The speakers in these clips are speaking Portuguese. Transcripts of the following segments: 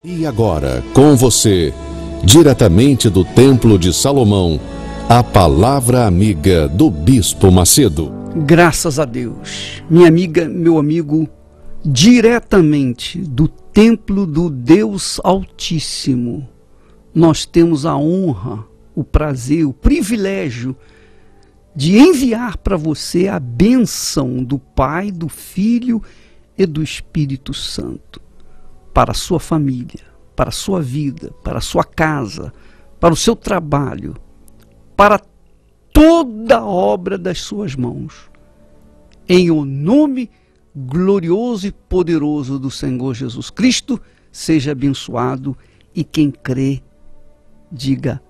E agora, com você, diretamente do Templo de Salomão, a Palavra Amiga do Bispo Macedo. Graças a Deus, minha amiga, meu amigo, diretamente do Templo do Deus Altíssimo, nós temos a honra, o prazer, o privilégio de enviar para você a bênção do Pai, do Filho e do Espírito Santo, para a sua família, para a sua vida, para a sua casa, para o seu trabalho, para toda a obra das suas mãos. Em o nome glorioso e poderoso do Senhor Jesus Cristo, seja abençoado, e quem crê, diga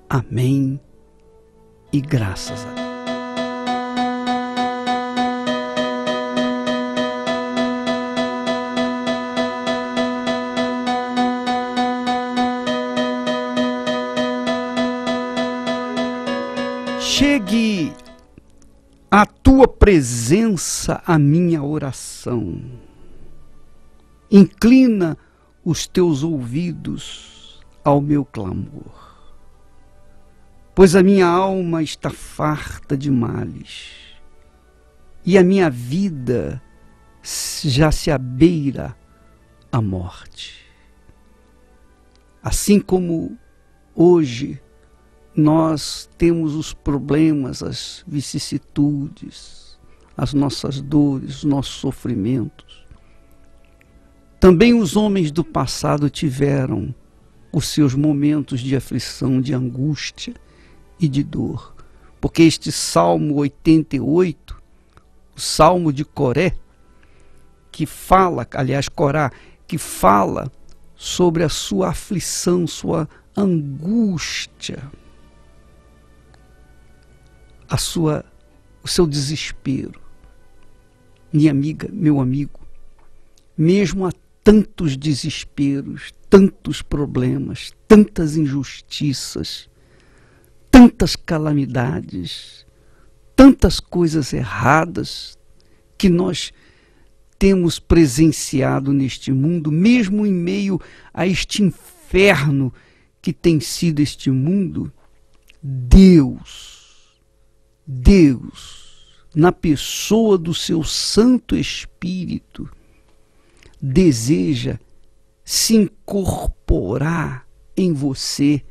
amém e graças a Deus. Chegue à tua presença a minha oração. Inclina os teus ouvidos ao meu clamor. Pois a minha alma está farta de males, e a minha vida já se abeira à morte. Assim como hoje nós temos os problemas, as vicissitudes, as nossas dores, os nossos sofrimentos. Também os homens do passado tiveram os seus momentos de aflição, de angústia e de dor. Porque este Salmo 88, o Salmo de Coré, que fala, aliás, Corá, que fala sobre a sua aflição, sua angústia, o seu desespero. Minha amiga, meu amigo, mesmo há tantos desesperos, tantos problemas, tantas injustiças, tantas calamidades, tantas coisas erradas que nós temos presenciado neste mundo, mesmo em meio a este inferno que tem sido este mundo, Deus, na pessoa do seu Santo Espírito, deseja se incorporar em você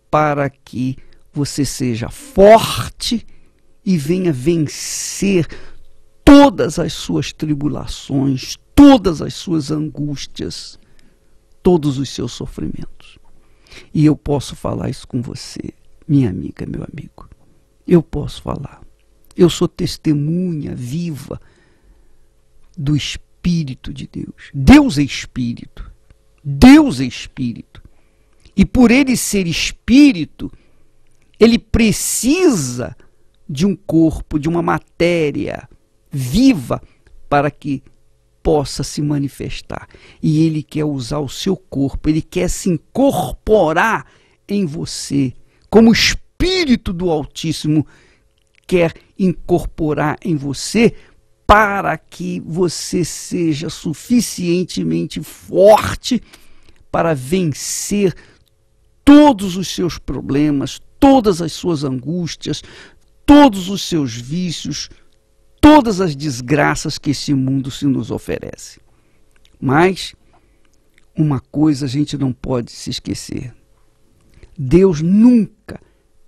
para que você seja forte e venha vencer todas as suas tribulações, todas as suas angústias, todos os seus sofrimentos. E eu posso falar isso com você, minha amiga, meu amigo. Eu posso falar. Eu sou testemunha viva do Espírito de Deus. Deus é Espírito. Deus é Espírito. E por ele ser Espírito, ele precisa de um corpo, de uma matéria viva para que possa se manifestar. E ele quer usar o seu corpo, ele quer se incorporar em você, como Espírito do Altíssimo quer incorporar em você para que você seja suficientemente forte para vencer todos os seus problemas, todas as suas angústias, todos os seus vícios, todas as desgraças que esse mundo se nos oferece. Mas uma coisa a gente não pode se esquecer. Deus nunca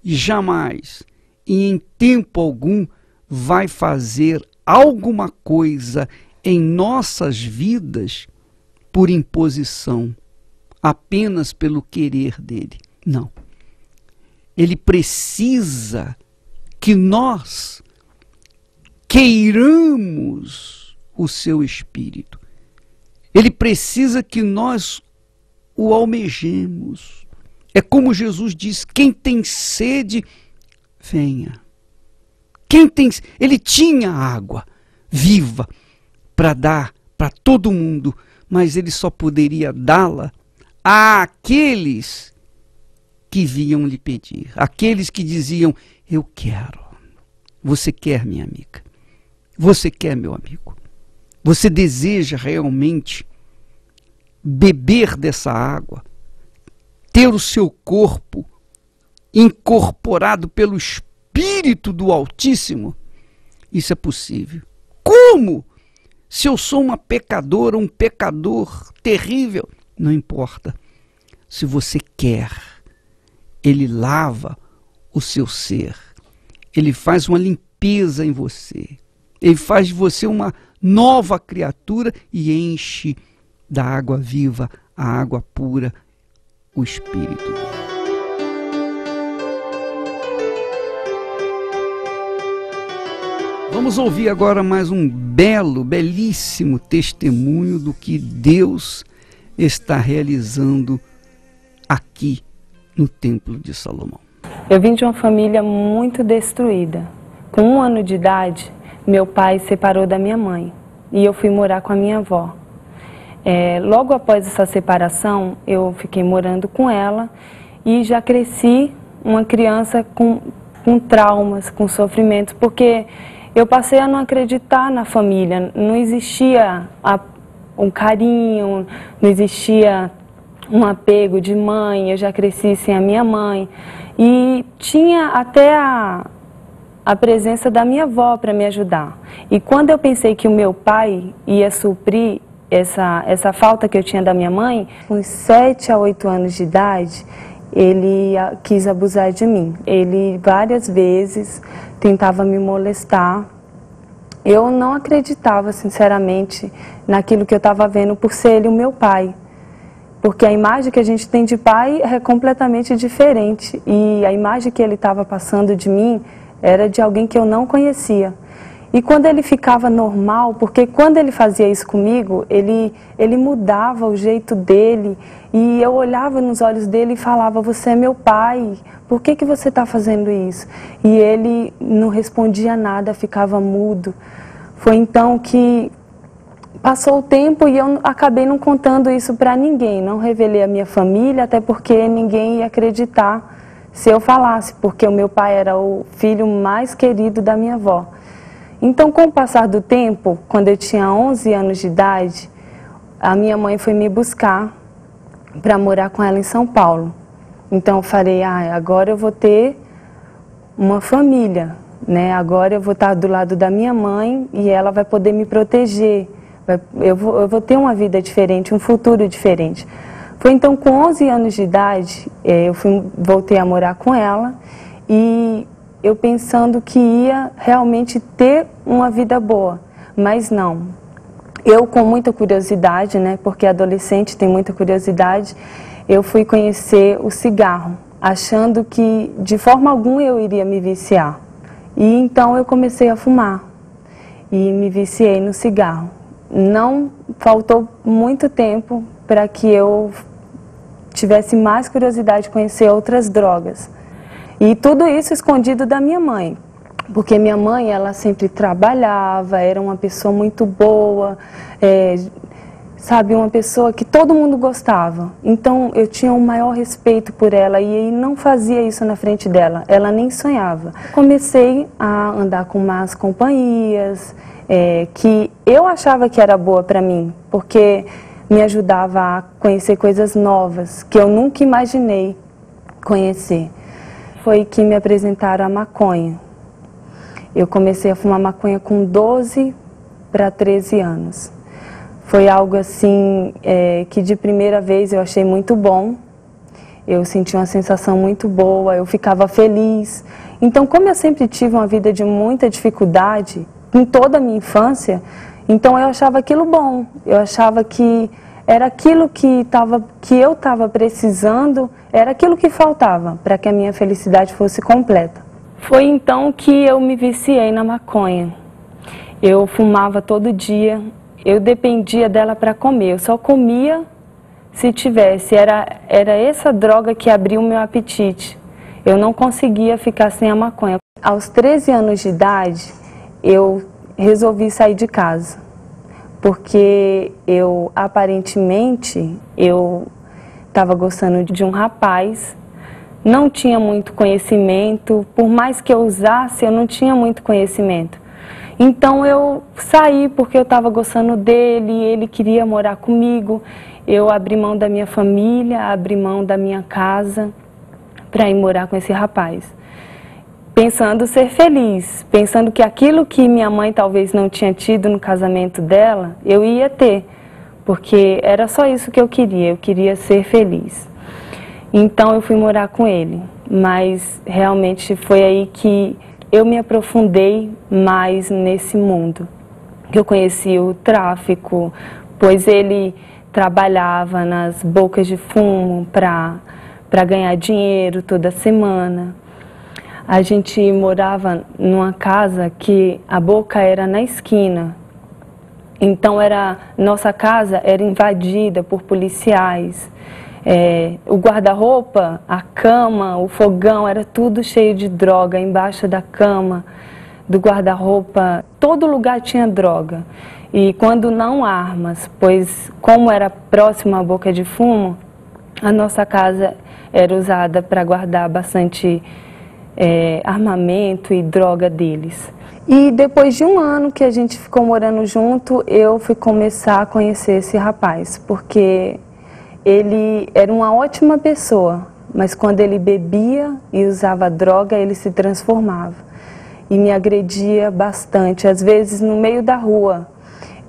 e jamais, e em tempo algum, vai fazer alguma coisa em nossas vidas por imposição, apenas pelo querer dele. Não. Ele precisa que nós queiramos o seu Espírito. Ele precisa que nós o almejemos. É como Jesus diz: quem tem sede, venha. Ele tinha água viva para dar para todo mundo, mas ele só poderia dá-la àqueles que vinham lhe pedir, aqueles que diziam: eu quero. Você quer, minha amiga? Você quer, meu amigo? Você deseja realmente beber dessa água, ter o seu corpo incorporado pelo Espírito do Altíssimo, isso é possível. Como? Se eu sou uma pecadora, um pecador terrível, não importa. Se você quer, Ele lava o seu ser. Ele faz uma limpeza em você. Ele faz de você uma nova criatura e enche da água viva, a água pura, o Espírito. Vamos ouvir agora mais um belíssimo testemunho do que Deus está realizando aqui no Templo de Salomão. Eu vim de uma família muito destruída. Com 1 ano de idade, meu pai separou da minha mãe e eu fui morar com a minha avó. Logo após essa separação, eu fiquei morando com ela e já cresci uma criança com traumas, com sofrimentos, porque eu passei a não acreditar na família, não existia um carinho, não existia um apego de mãe, eu já cresci sem a minha mãe. E tinha até a presença da minha avó para me ajudar. E quando eu pensei que o meu pai ia suprir essa falta que eu tinha da minha mãe, com 7 a 8 anos de idade, ele quis abusar de mim. Ele várias vezes tentava me molestar. Eu não acreditava, sinceramente, naquilo que eu estava vendo por ser ele o meu pai. Porque a imagem que a gente tem de pai é completamente diferente. E a imagem que ele estava passando de mim era de alguém que eu não conhecia. E quando ele ficava normal, porque quando ele fazia isso comigo, ele mudava o jeito dele. E eu olhava nos olhos dele e falava, você é meu pai, por que você está fazendo isso? E ele não respondia nada, ficava mudo. Foi então que passou o tempo e eu acabei não contando isso para ninguém, não revelei a minha família, até porque ninguém ia acreditar se eu falasse, porque o meu pai era o filho mais querido da minha avó. Então, com o passar do tempo, quando eu tinha 11 anos de idade, a minha mãe foi me buscar para morar com ela em São Paulo. Então, eu falei, agora eu vou ter uma família, né? Agora eu vou estar do lado da minha mãe e ela vai poder me proteger. Eu vou ter uma vida diferente, um futuro diferente. Foi então com 11 anos de idade, eu voltei a morar com ela e eu pensando que ia realmente ter uma vida boa, mas não. Eu com muita curiosidade, né, porque adolescente tem muita curiosidade, eu fui conhecer o cigarro, achando que de forma alguma eu iria me viciar. E então eu comecei a fumar e me viciei no cigarro. Não faltou muito tempo para que eu tivesse mais curiosidade de conhecer outras drogas. E tudo isso escondido da minha mãe, porque minha mãe, ela sempre trabalhava, era uma pessoa muito boa, sabe, uma pessoa que todo mundo gostava. Então eu tinha um maior respeito por ela e não fazia isso na frente dela, ela nem sonhava. Comecei a andar com más companhias, que eu achava que era boa para mim, porque me ajudava a conhecer coisas novas que eu nunca imaginei conhecer. Foi que me apresentaram a maconha. Eu comecei a fumar maconha com 12 para 13 anos. Foi algo assim que de primeira vez eu achei muito bom. Eu senti uma sensação muito boa, eu ficava feliz. Então, como eu sempre tive uma vida de muita dificuldade, em toda a minha infância, então eu achava aquilo bom. Eu achava que era aquilo que eu estava precisando, era aquilo que faltava para que a minha felicidade fosse completa. Foi então que eu me viciei na maconha. Eu fumava todo dia, eu dependia dela para comer, eu só comia se tivesse. Era essa droga que abria o meu apetite. Eu não conseguia ficar sem a maconha. Aos 13 anos de idade, eu resolvi sair de casa. Porque aparentemente, eu estava gostando de um rapaz, não tinha muito conhecimento, por mais que eu usasse, eu não tinha muito conhecimento. Então eu saí porque eu estava gostando dele, ele queria morar comigo, eu abri mão da minha família, abri mão da minha casa para ir morar com esse rapaz. Pensando ser feliz, pensando que aquilo que minha mãe talvez não tinha tido no casamento dela, eu ia ter, porque era só isso que eu queria ser feliz. Então eu fui morar com ele, mas realmente foi aí que eu me aprofundei mais nesse mundo. Eu conheci o tráfico, pois ele trabalhava nas bocas de fumo para ganhar dinheiro toda semana. A gente morava numa casa que a boca era na esquina. Então nossa casa era invadida por policiais. O guarda-roupa, a cama, o fogão, era tudo cheio de droga. Embaixo da cama, do guarda-roupa, todo lugar tinha droga. E quando não armas, pois como era próximo à boca de fumo, a nossa casa era usada para guardar bastante armamento e droga deles. E depois de um ano que a gente ficou morando junto, eu fui começar a conhecer esse rapaz, porque ele era uma ótima pessoa, mas quando ele bebia e usava droga, ele se transformava e me agredia bastante, às vezes no meio da rua.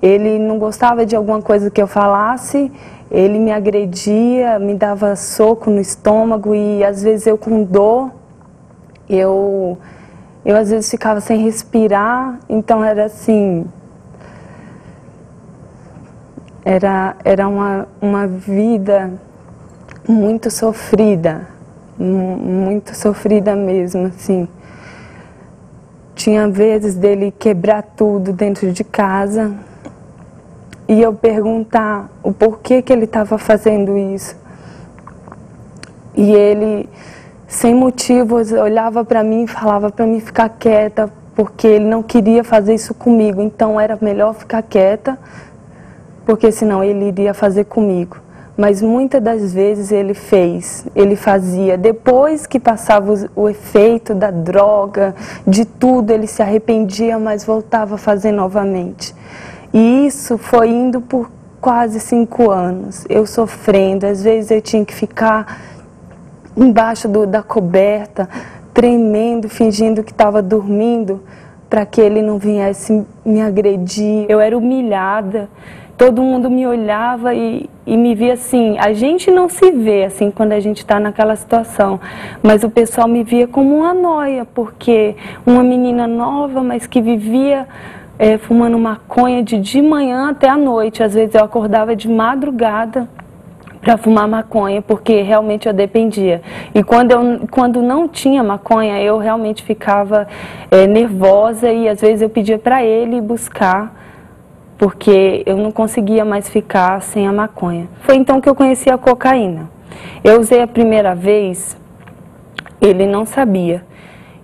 Ele não gostava de alguma coisa que eu falasse, ele me agredia, me dava soco no estômago e às vezes eu com dor, eu às vezes ficava sem respirar, então era assim, era uma vida muito sofrida mesmo, assim. Tinha vezes dele quebrar tudo dentro de casa e eu perguntar o porquê que ele estava fazendo isso. E ele, sem motivos, olhava para mim e falava para mim ficar quieta, porque ele não queria fazer isso comigo. Então era melhor ficar quieta, porque senão ele iria fazer comigo. Mas muitas das vezes ele fazia. Depois que passava o efeito da droga, de tudo, ele se arrependia, mas voltava a fazer novamente. E isso foi indo por quase 5 anos, eu sofrendo. Às vezes eu tinha que ficar embaixo da coberta, tremendo, fingindo que estava dormindo, para que ele não viesse me agredir. Eu era humilhada. Todo mundo me olhava e me via assim. A gente não se vê assim quando a gente está naquela situação, mas o pessoal me via como uma nóia, porque uma menina nova, mas que vivia fumando maconha de manhã até à noite. Às vezes eu acordava de madrugada para fumar maconha, porque realmente eu dependia. E quando não tinha maconha, eu realmente ficava nervosa e às vezes eu pedia para ele buscar, porque eu não conseguia mais ficar sem a maconha. Foi então que eu conheci a cocaína. Eu usei a primeira vez, ele não sabia.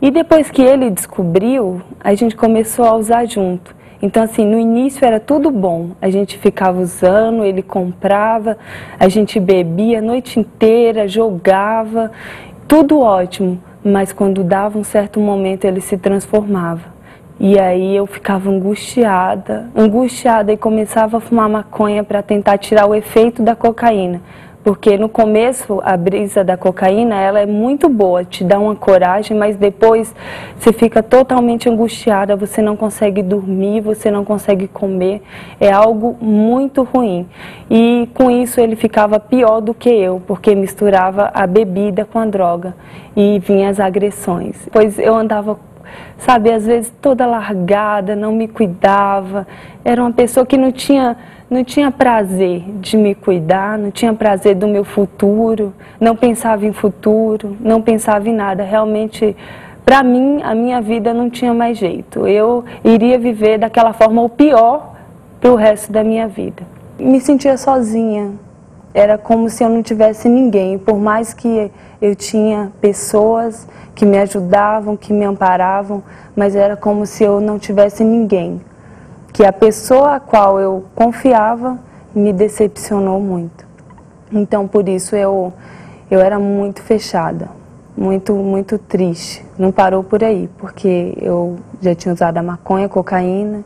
E depois que ele descobriu, a gente começou a usar junto. Então, assim, no início era tudo bom. A gente ficava usando, ele comprava, a gente bebia a noite inteira, jogava, tudo ótimo. Mas quando dava um certo momento, ele se transformava. E aí eu ficava angustiada e começava a fumar maconha para tentar tirar o efeito da cocaína. Porque no começo a brisa da cocaína, ela é muito boa, te dá uma coragem, mas depois você fica totalmente angustiada, você não consegue dormir, você não consegue comer, é algo muito ruim. E com isso ele ficava pior do que eu, porque misturava a bebida com a droga e vinha as agressões. Pois eu andava, sabe, às vezes toda largada, não me cuidava, era uma pessoa que não tinha prazer de me cuidar, não tinha prazer do meu futuro, não pensava em futuro, não pensava em nada. Realmente, para mim, a minha vida não tinha mais jeito. Eu iria viver daquela forma ou pior para o resto da minha vida. Me sentia sozinha, era como se eu não tivesse ninguém, por mais que eu tinha pessoas que me ajudavam, que me amparavam, mas era como se eu não tivesse ninguém. Que a pessoa a qual eu confiava me decepcionou muito. Então, por isso, eu era muito fechada, muito triste. Não parou por aí, porque eu já tinha usado a maconha, a cocaína,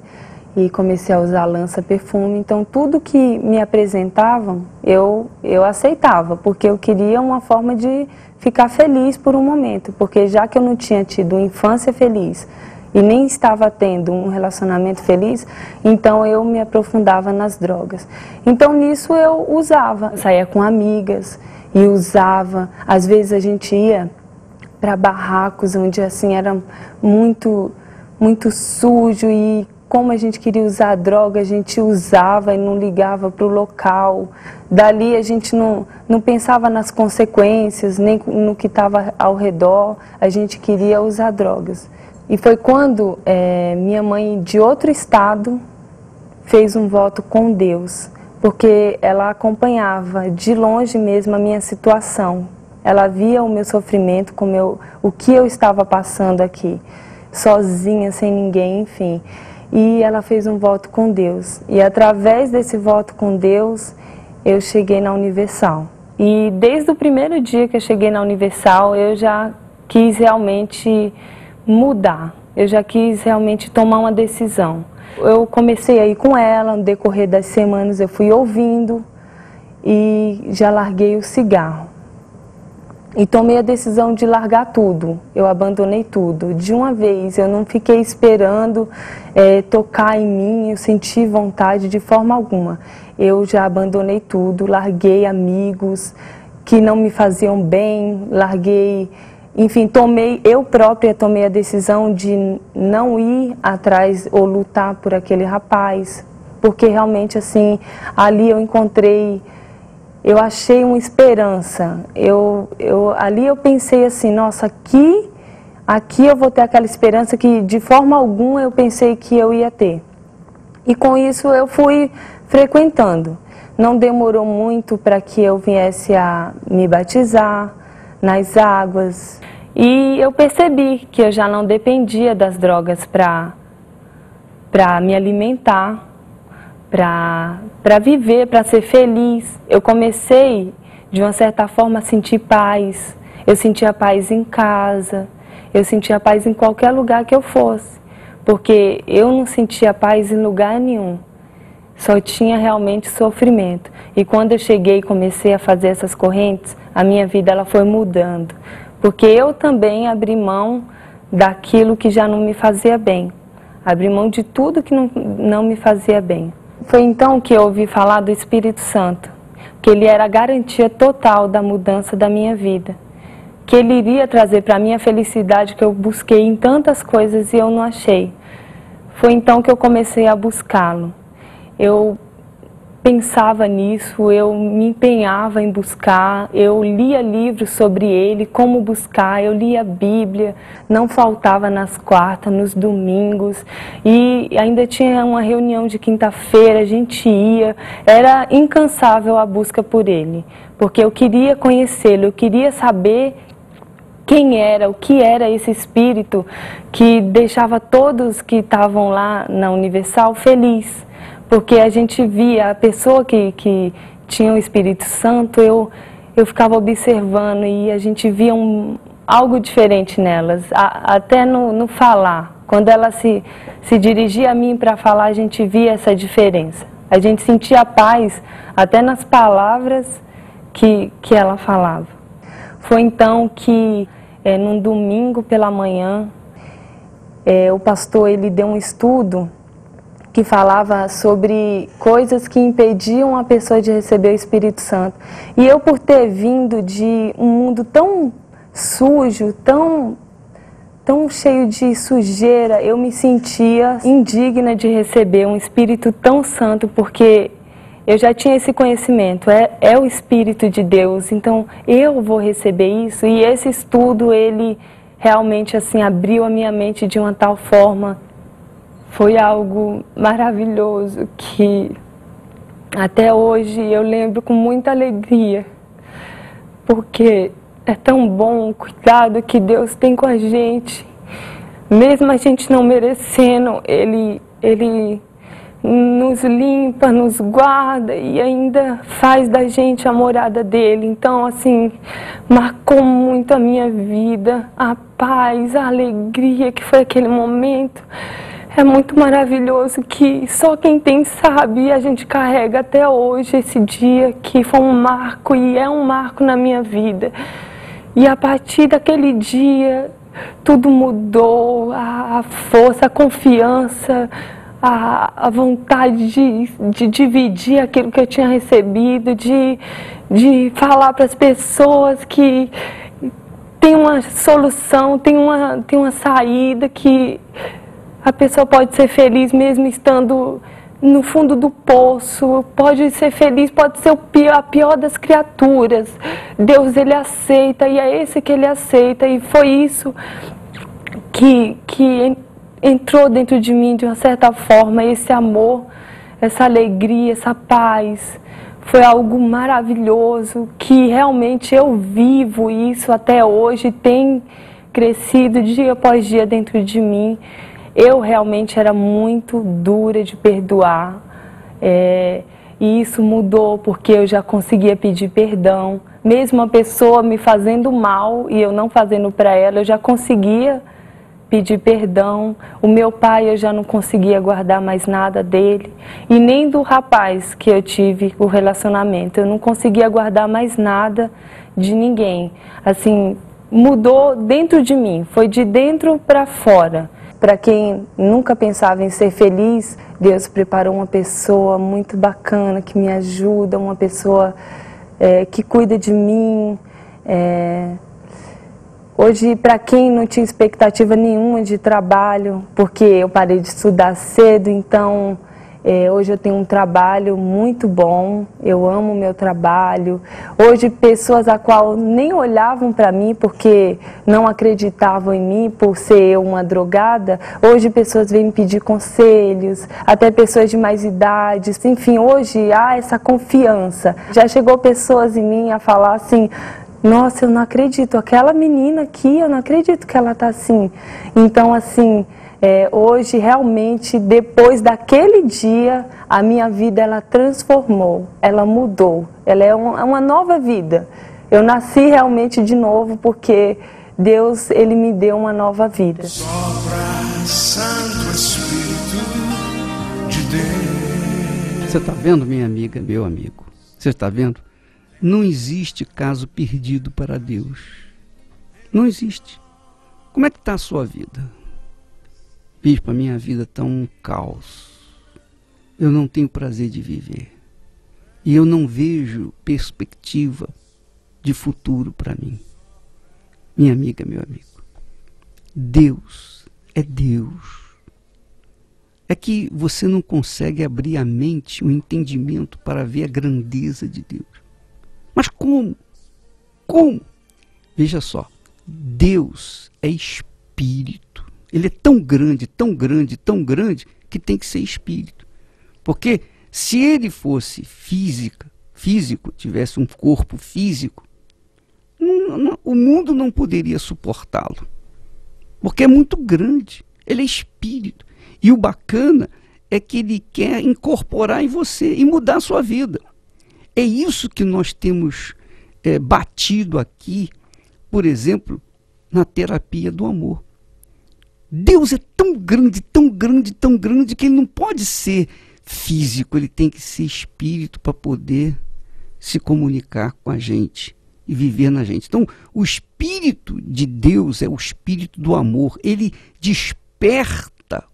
e comecei a usar lança-perfume. Então tudo que me apresentavam eu aceitava, porque eu queria uma forma de ficar feliz por um momento, porque já que eu não tinha tido uma infância feliz e nem estava tendo um relacionamento feliz, então eu me aprofundava nas drogas. Então nisso eu usava, saía com amigas e usava. Às vezes a gente ia para barracos onde assim era muito sujo, e como a gente queria usar droga, a gente usava e não ligava para o local. Dali a gente não pensava nas consequências, nem no que estava ao redor, a gente queria usar drogas. E foi quando minha mãe, de outro estado, fez um voto com Deus, porque ela acompanhava de longe mesmo a minha situação. Ela via o meu sofrimento, o que eu estava passando aqui, sozinha, sem ninguém, enfim. E ela fez um voto com Deus. E através desse voto com Deus, eu cheguei na Universal. E desde o primeiro dia que eu cheguei na Universal, eu já quis realmente mudar. Eu já quis realmente tomar uma decisão. Eu comecei a ir com ela, no decorrer das semanas eu fui ouvindo e já larguei o cigarro. E tomei a decisão de largar tudo, eu abandonei tudo. De uma vez, eu não fiquei esperando tocar em mim, eu senti vontade de forma alguma. Eu já abandonei tudo, larguei amigos que não me faziam bem, larguei, enfim, eu própria tomei a decisão de não ir atrás ou lutar por aquele rapaz, porque realmente assim, ali eu achei uma esperança. Ali eu pensei assim, nossa, aqui eu vou ter aquela esperança que de forma alguma eu pensei que eu ia ter. E com isso eu fui frequentando. Não demorou muito para que eu viesse a me batizar nas águas. E eu percebi que eu já não dependia das drogas para me alimentar, para viver, para ser feliz. Eu comecei, de uma certa forma, a sentir paz. Eu sentia paz em casa, eu sentia paz em qualquer lugar que eu fosse, porque eu não sentia paz em lugar nenhum. Só tinha realmente sofrimento. E quando eu cheguei e comecei a fazer essas correntes, a minha vida ela foi mudando, porque eu também abri mão daquilo que já não me fazia bem. Abri mão de tudo que não me fazia bem. Foi então que eu ouvi falar do Espírito Santo, que ele era a garantia total da mudança da minha vida, que ele iria trazer para mim a felicidade que eu busquei em tantas coisas e eu não achei. Foi então que eu comecei a buscá-lo. Eu pensava nisso, eu me empenhava em buscar, eu lia livros sobre ele, como buscar, eu lia a Bíblia, não faltava nas quartas, nos domingos, e ainda tinha uma reunião de quinta-feira, a gente ia, era incansável a busca por ele, porque eu queria conhecê-lo, eu queria saber quem era, o que era esse Espírito que deixava todos que estavam lá na Universal feliz. Porque a gente via a pessoa que tinha o Espírito Santo, eu ficava observando e a gente via algo diferente nelas, até no falar. Quando ela se dirigia a mim para falar, a gente via essa diferença. A gente sentia paz até nas palavras que ela falava. Foi então que, num domingo pela manhã, o pastor ele deu um estudo que falava sobre coisas que impediam a pessoa de receber o Espírito Santo. E eu, por ter vindo de um mundo tão sujo, tão cheio de sujeira, eu me sentia indigna de receber um Espírito tão santo, porque eu já tinha esse conhecimento, é o Espírito de Deus, então eu vou receber isso. E esse estudo, ele realmente assim abriu a minha mente de uma tal forma. Foi algo maravilhoso que até hoje eu lembro com muita alegria, porque é tão bom o cuidado que Deus tem com a gente, mesmo a gente não merecendo, Ele nos limpa, nos guarda e ainda faz da gente a morada dele. Então, assim, marcou muito a minha vida, a paz, a alegria que foi aquele momento. É muito maravilhoso que só quem tem sabe, e a gente carrega até hoje esse dia que foi um marco e é um marco na minha vida. E a partir daquele dia tudo mudou, a força, a confiança, a vontade de dividir aquilo que eu tinha recebido, de falar para as pessoas que tem uma solução, tem uma saída, que a pessoa pode ser feliz mesmo estando no fundo do poço, pode ser feliz, pode ser a pior das criaturas. Deus, Ele aceita, e é esse que Ele aceita, e foi isso que entrou dentro de mim de uma certa forma, esse amor, essa alegria, essa paz. Foi algo maravilhoso, que realmente eu vivo isso até hoje, tem crescido dia após dia dentro de mim. Eu realmente era muito dura de perdoar, e isso mudou porque eu já conseguia pedir perdão. Mesmo a pessoa me fazendo mal e eu não fazendo para ela, eu já conseguia pedir perdão. O meu pai, eu já não conseguia guardar mais nada dele, e nem do rapaz que eu tive o relacionamento, eu não conseguia guardar mais nada de ninguém. Assim, mudou dentro de mim, foi de dentro para fora. Para quem nunca pensava em ser feliz, Deus preparou uma pessoa muito bacana, que me ajuda, uma pessoa que cuida de mim. Hoje, para quem não tinha expectativa nenhuma de trabalho, porque eu parei de estudar cedo, então hoje eu tenho um trabalho muito bom, eu amo o meu trabalho. Hoje, pessoas a qual nem olhavam para mim porque não acreditavam em mim por ser eu uma drogada, hoje pessoas vêm me pedir conselhos, até pessoas de mais idade. Enfim, hoje há essa confiança. Já chegou pessoas em mim a falar assim: nossa, eu não acredito, aquela menina aqui, eu não acredito que ela está assim. Então, assim, hoje, realmente, depois daquele dia, a minha vida, ela transformou, ela mudou, ela é uma nova vida. Eu nasci realmente de novo porque Deus, Ele me deu uma nova vida. Sopra, Santo Espírito de Deus. Você está vendo, minha amiga, meu amigo? Você está vendo? Não existe caso perdido para Deus. Não existe. Como é que está a sua vida? Bispo, a minha vida está um caos. Eu não tenho prazer de viver. E eu não vejo perspectiva de futuro para mim. Minha amiga, meu amigo, Deus é Deus. É que você não consegue abrir a mente, o entendimento para ver a grandeza de Deus. Mas como? Como? Veja só, Deus é espírito. Ele é tão grande, tão grande, tão grande, que tem que ser espírito. Porque se ele fosse físico, tivesse um corpo físico, o mundo não poderia suportá-lo. Porque é muito grande. Ele é espírito. E o bacana é que ele quer incorporar em você e mudar a sua vida. É isso que nós temos batido aqui, por exemplo, na terapia do amor. Deus é tão grande, tão grande, tão grande, que ele não pode ser físico, ele tem que ser espírito para poder se comunicar com a gente e viver na gente. Então, o Espírito de Deus é o Espírito do amor. Ele desperta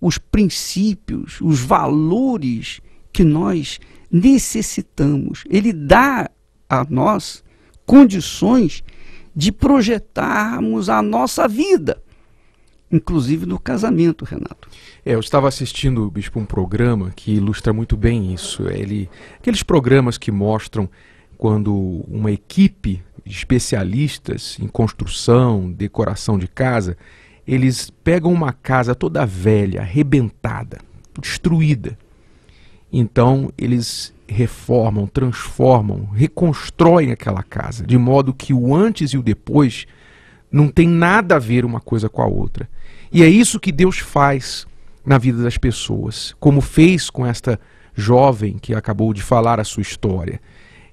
os princípios, os valores que nós necessitamos. Ele dá a nós condições de projetarmos a nossa vida, inclusive no casamento, Renato. Eu estava assistindo, Bispo, um programa que ilustra muito bem isso. Aqueles programas que mostram quando uma equipe de especialistas em construção, decoração de casa, eles pegam uma casa toda velha, arrebentada, destruída. Então eles reformam, transformam, reconstroem aquela casa, de modo que o antes e o depois não tem nada a ver uma coisa com a outra. E é isso que Deus faz na vida das pessoas, como fez com esta jovem que acabou de falar a sua história.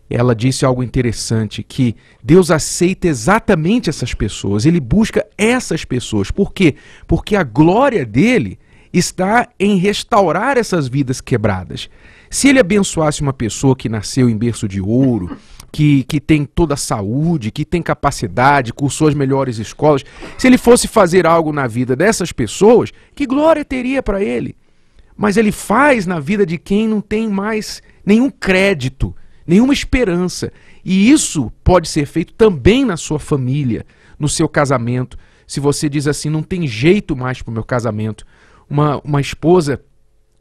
Ela disse algo interessante, que Deus aceita exatamente essas pessoas, Ele busca essas pessoas. Por quê? Porque a glória dele está em restaurar essas vidas quebradas. Se ele abençoasse uma pessoa que nasceu em berço de ouro, que tem toda a saúde, que tem capacidade, cursou as melhores escolas, se ele fosse fazer algo na vida dessas pessoas, que glória teria para ele? Mas ele faz na vida de quem não tem mais nenhum crédito, nenhuma esperança. E isso pode ser feito também na sua família, no seu casamento. Se você diz assim, não tem jeito mais para o meu casamento. Uma esposa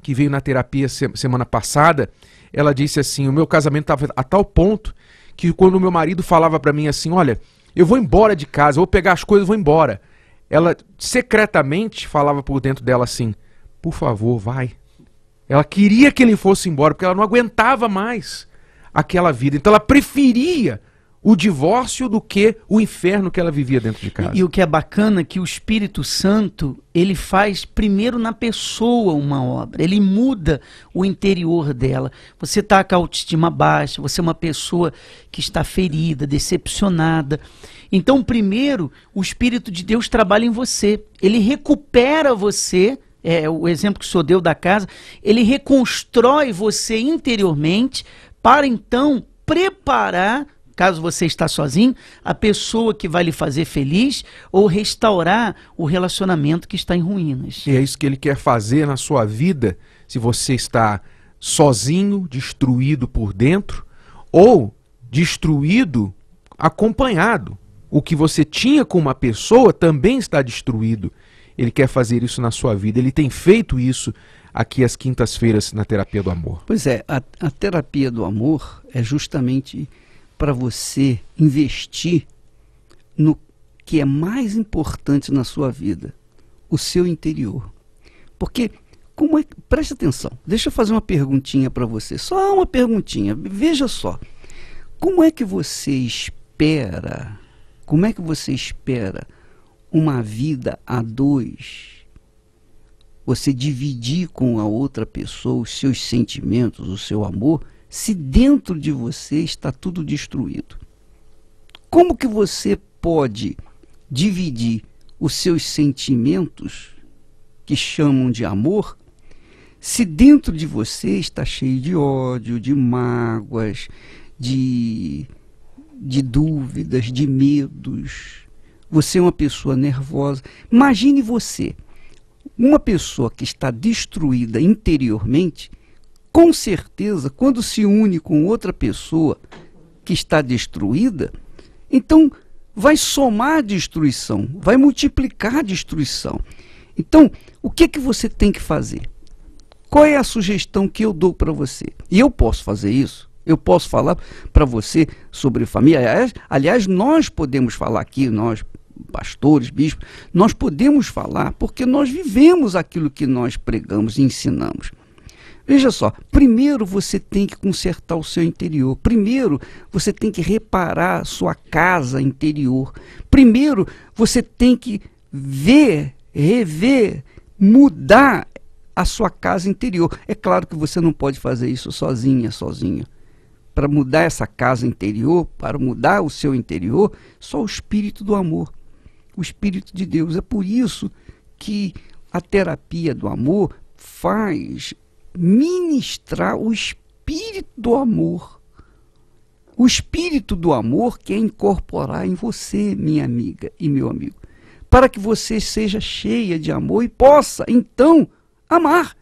que veio na terapia semana passada, ela disse assim, o meu casamento estava a tal ponto que quando o meu marido falava para mim assim, olha, eu vou embora de casa, eu vou pegar as coisas e vou embora. Ela secretamente falava por dentro dela assim, por favor, vai. Ela queria que ele fosse embora, porque ela não aguentava mais aquela vida. Então ela preferia o divórcio do que o inferno que ela vivia dentro de casa. E o que é bacana é que o Espírito Santo, ele faz primeiro na pessoa uma obra, ele muda o interior dela. Você está com a autoestima baixa, você é uma pessoa que está ferida, decepcionada. Então primeiro o Espírito de Deus trabalha em você, ele recupera você, o exemplo que o senhor deu da casa, ele reconstrói você interiormente para então preparar, caso você está sozinho, a pessoa que vai lhe fazer feliz ou restaurar o relacionamento que está em ruínas. E é isso que ele quer fazer na sua vida, se você está sozinho, destruído por dentro, ou destruído acompanhado. O que você tinha com uma pessoa também está destruído. Ele quer fazer isso na sua vida. Ele tem feito isso aqui às quintas-feiras na Terapia do Amor. Pois é, a Terapia do Amor é justamente para você investir no que é mais importante na sua vida, o seu interior. Porque, preste atenção, deixa eu fazer uma perguntinha para você, só uma perguntinha, veja só. Como é que você espera uma vida a dois? Você dividir com a outra pessoa os seus sentimentos, o seu amor, se dentro de você está tudo destruído? Como que você pode dividir os seus sentimentos, que chamam de amor, se dentro de você está cheio de ódio, de mágoas, de dúvidas, de medos? Você é uma pessoa nervosa. Imagine você, uma pessoa que está destruída interiormente, com certeza, quando se une com outra pessoa que está destruída, então vai somar destruição, vai multiplicar destruição. Então, o que você tem que fazer? Qual é a sugestão que eu dou para você? E eu posso fazer isso? Eu posso falar para você sobre família? Aliás, nós podemos falar aqui, nós, pastores, bispos, nós podemos falar porque nós vivemos aquilo que nós pregamos e ensinamos. Veja só, primeiro você tem que consertar o seu interior. Primeiro você tem que reparar a sua casa interior. Primeiro você tem que ver, rever, mudar a sua casa interior. É claro que você não pode fazer isso sozinho. Para mudar essa casa interior, para mudar o seu interior, só o Espírito do Amor, o Espírito de Deus. É por isso que a Terapia do Amor faz ministrar o Espírito do Amor. O Espírito do Amor quer incorporar em você, minha amiga e meu amigo, para que você seja cheia de amor e possa, então, amar.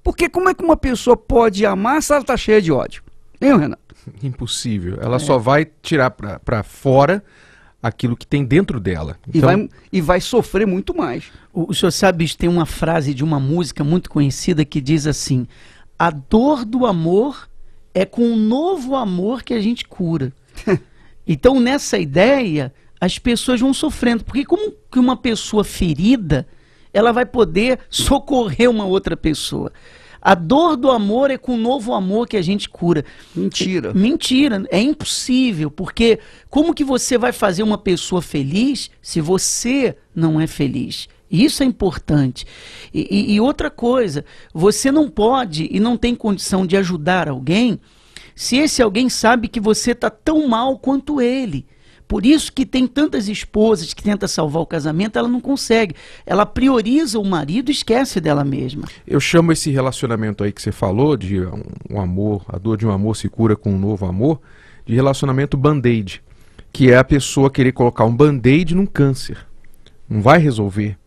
Porque como é que uma pessoa pode amar se ela está cheia de ódio? Hein, Renato? Impossível. Ela só vai tirar para fora aquilo que tem dentro dela. Então... E vai sofrer muito mais. O senhor sabe, tem uma frase de uma música muito conhecida que diz assim: a dor do amor é com um novo amor que a gente cura. Então, nessa ideia, as pessoas vão sofrendo. Porque como que uma pessoa ferida, ela vai poder socorrer uma outra pessoa? A dor do amor é com um novo amor que a gente cura. Mentira. Mentira, é impossível, porque como que você vai fazer uma pessoa feliz se você não é feliz? Isso é importante. E outra coisa, você não pode e não tem condição de ajudar alguém se esse alguém sabe que você está tão mal quanto ele. Por isso que tem tantas esposas que tentam salvar o casamento, ela não consegue. Ela prioriza o marido e esquece dela mesma. Eu chamo esse relacionamento aí que você falou, de um amor, a dor de um amor se cura com um novo amor, de relacionamento band-aid, que é a pessoa querer colocar um band-aid num câncer. Não vai resolver.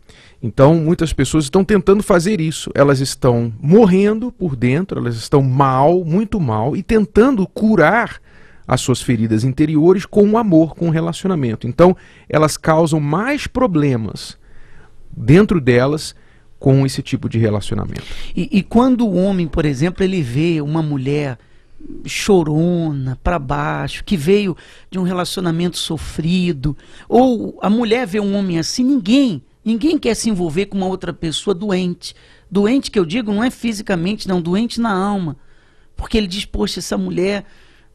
Então, muitas pessoas estão tentando fazer isso. Elas estão morrendo por dentro, elas estão mal, muito mal, e tentando curar as suas feridas interiores com o amor, com o relacionamento. Então, elas causam mais problemas dentro delas com esse tipo de relacionamento. E quando o homem, por exemplo, ele vê uma mulher chorona, para baixo, que veio de um relacionamento sofrido, ou a mulher vê um homem assim, ninguém quer se envolver com uma outra pessoa doente. Doente que eu digo não é fisicamente, não, doente na alma. Porque ele diz, poxa, essa mulher,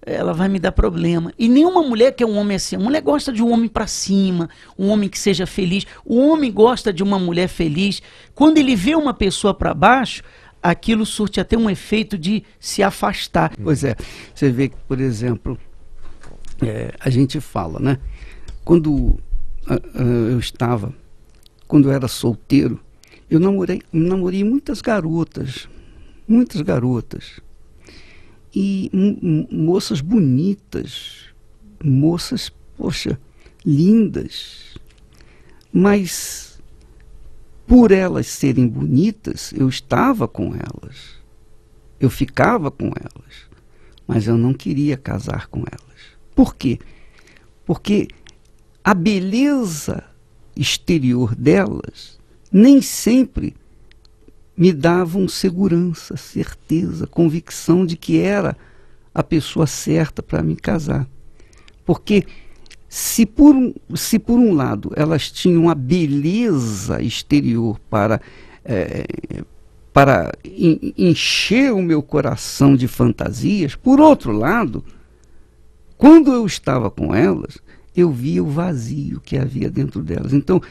ela vai me dar problema. E nenhuma mulher quer um homem assim. A mulher gosta de um homem para cima, um homem que seja feliz. O homem gosta de uma mulher feliz. Quando ele vê uma pessoa para baixo, aquilo surte até um efeito de se afastar. Pois é, você vê que, por exemplo, a gente fala, né? Quando eu era solteiro, eu namorei muitas garotas. E moças bonitas, moças, poxa, lindas. Mas, por elas serem bonitas, eu estava com elas. Eu ficava com elas. Mas eu não queria casar com elas. Por quê? Porque a beleza exterior delas nem sempre me davam segurança, certeza, convicção de que era a pessoa certa para me casar. Porque se por um lado elas tinham a beleza exterior para encher o meu coração de fantasias, por outro lado, quando eu estava com elas, eu via o vazio que havia dentro delas. Então,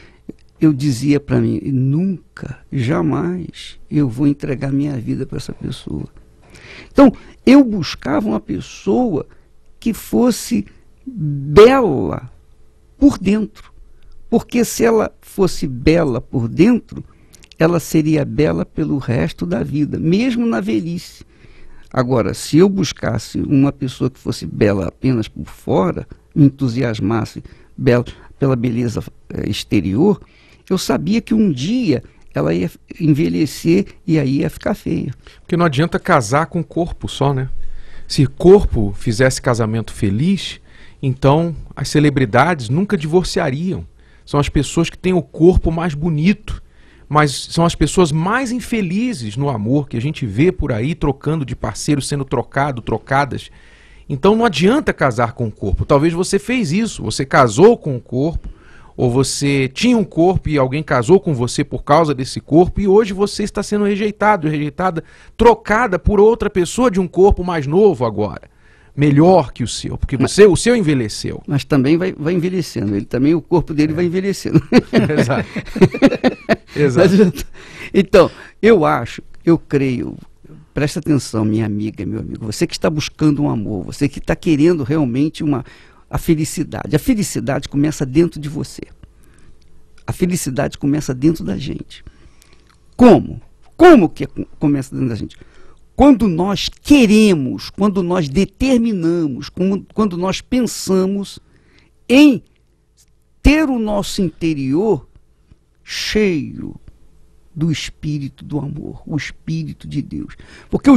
eu dizia para mim, nunca, jamais eu vou entregar minha vida para essa pessoa. Então, eu buscava uma pessoa que fosse bela por dentro. Porque se ela fosse bela por dentro, ela seria bela pelo resto da vida, mesmo na velhice. Agora, se eu buscasse uma pessoa que fosse bela apenas por fora, me entusiasmasse pela beleza exterior, eu sabia que um dia ela ia envelhecer e aí ia ficar feia. Porque não adianta casar com corpo só, né? Se corpo fizesse casamento feliz, então as celebridades nunca divorciariam. São as pessoas que têm o corpo mais bonito, mas são as pessoas mais infelizes no amor, que a gente vê por aí trocando de parceiro, sendo trocadas. Então não adianta casar com o corpo. Talvez você fez isso, você casou com o corpo, ou você tinha um corpo e alguém casou com você por causa desse corpo, e hoje você está sendo rejeitada, trocada por outra pessoa de um corpo mais novo agora, melhor que o seu, porque o seu envelheceu. Mas também vai envelhecendo, o corpo dele vai envelhecendo. Exato. Exato. Então, eu creio, presta atenção, minha amiga, meu amigo, você que está buscando um amor, você que está querendo realmente a felicidade. A felicidade começa dentro de você. A felicidade começa dentro da gente. Como? Como que começa dentro da gente? Quando nós queremos, quando nós determinamos, quando nós pensamos em ter o nosso interior cheio do Espírito do amor, o Espírito de Deus. Porque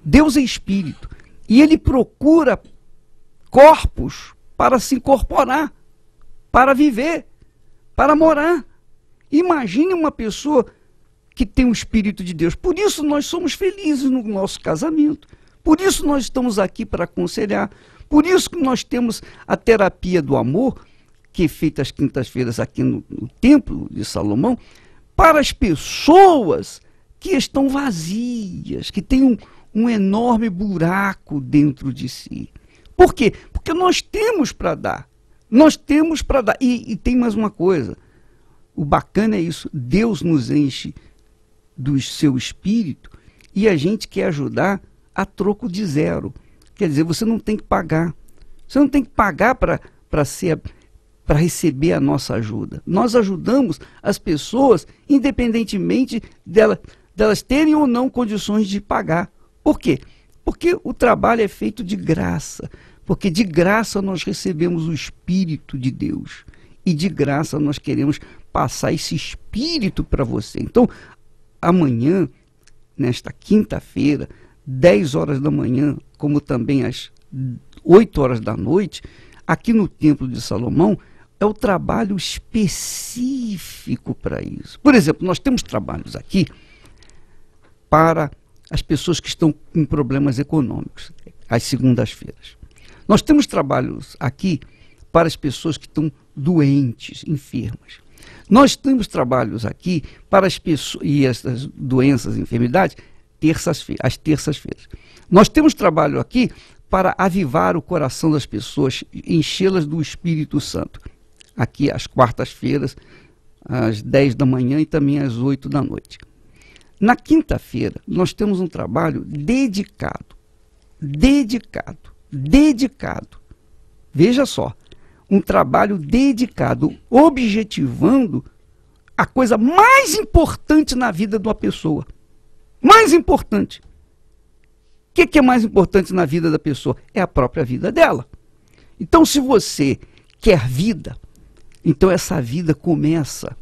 Deus é Espírito, e Ele procura corpos para se incorporar, para viver, para morar. Imagine uma pessoa que tem o Espírito de Deus. Por isso nós somos felizes no nosso casamento. Por isso nós estamos aqui para aconselhar. Por isso que nós temos a terapia do amor, que é feita às quintas-feiras aqui no Templo de Salomão, para as pessoas que estão vazias, que têm um enorme buraco dentro de si. Por quê? Porque nós temos para dar. Nós temos para dar. E tem mais uma coisa. O bacana é isso. Deus nos enche do seu Espírito e a gente quer ajudar a troco de zero. Quer dizer, você não tem que pagar. Você não tem que pagar para receber a nossa ajuda. Nós ajudamos as pessoas independentemente delas terem ou não condições de pagar. Por quê? Porque o trabalho é feito de graça. Porque de graça nós recebemos o Espírito de Deus. E de graça nós queremos passar esse Espírito para você. Então, amanhã, nesta quinta-feira, 10 horas da manhã, como também às 8 horas da noite, aqui no Templo de Salomão, é o trabalho específico para isso. Por exemplo, nós temos trabalhos aqui para as pessoas que estão com problemas econômicos, às segundas-feiras. Nós temos trabalhos aqui para as pessoas que estão doentes, enfermas. Nós temos trabalhos aqui para as pessoas, e essas doenças e enfermidades, às terças-feiras. Nós temos trabalho aqui para avivar o coração das pessoas, enchê-las do Espírito Santo. Aqui às quartas-feiras, às 10 da manhã e também às 8 da noite. Na quinta-feira, nós temos um trabalho dedicado. Veja só, um trabalho dedicado, objetivando a coisa mais importante na vida de uma pessoa. Mais importante. O que é mais importante na vida da pessoa? É a própria vida dela. Então, se você quer vida, então essa vida começa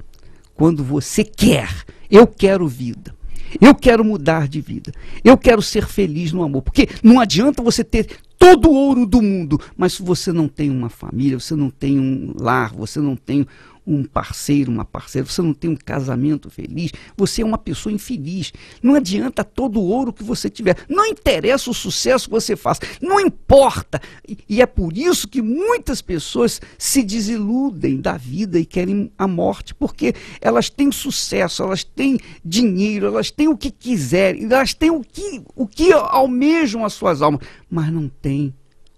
quando você quer. Eu quero vida. Eu quero mudar de vida. Eu quero ser feliz no amor. Porque não adianta você ter todo o ouro do mundo, mas se você não tem uma família, você não tem um lar, você não tem um parceiro, uma parceira, você não tem um casamento feliz, você é uma pessoa infeliz. Não adianta todo o ouro que você tiver. Não interessa o sucesso que você faça. Não importa. E é por isso que muitas pessoas se desiludem da vida e querem a morte, porque elas têm sucesso, elas têm dinheiro, elas têm o que quiserem, elas têm o que almejam as suas almas, mas não tem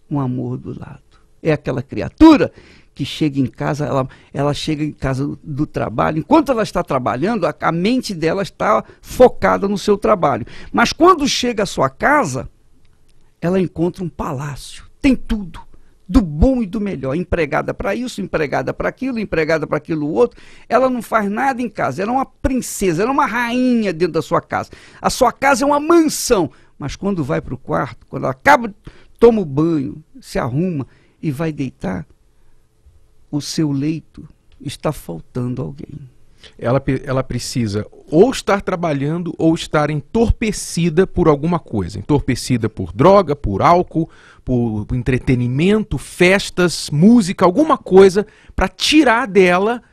um amor do lado. É aquela criatura que chega em casa, ela chega em casa do trabalho, enquanto ela está trabalhando, a mente dela está focada no seu trabalho. Mas quando chega à sua casa, ela encontra um palácio, tem tudo, do bom e do melhor, empregada para isso, empregada para aquilo, empregada para aquilo outro. Ela não faz nada em casa, ela é uma princesa, ela é uma rainha dentro da sua casa. A sua casa é uma mansão, mas quando vai para o quarto, quando ela acaba, toma o banho, se arruma e vai deitar, o seu leito está faltando alguém. Ela precisa ou estar trabalhando ou estar entorpecida por alguma coisa. Entorpecida por droga, por álcool, por entretenimento, festas, música, alguma coisa para tirar dela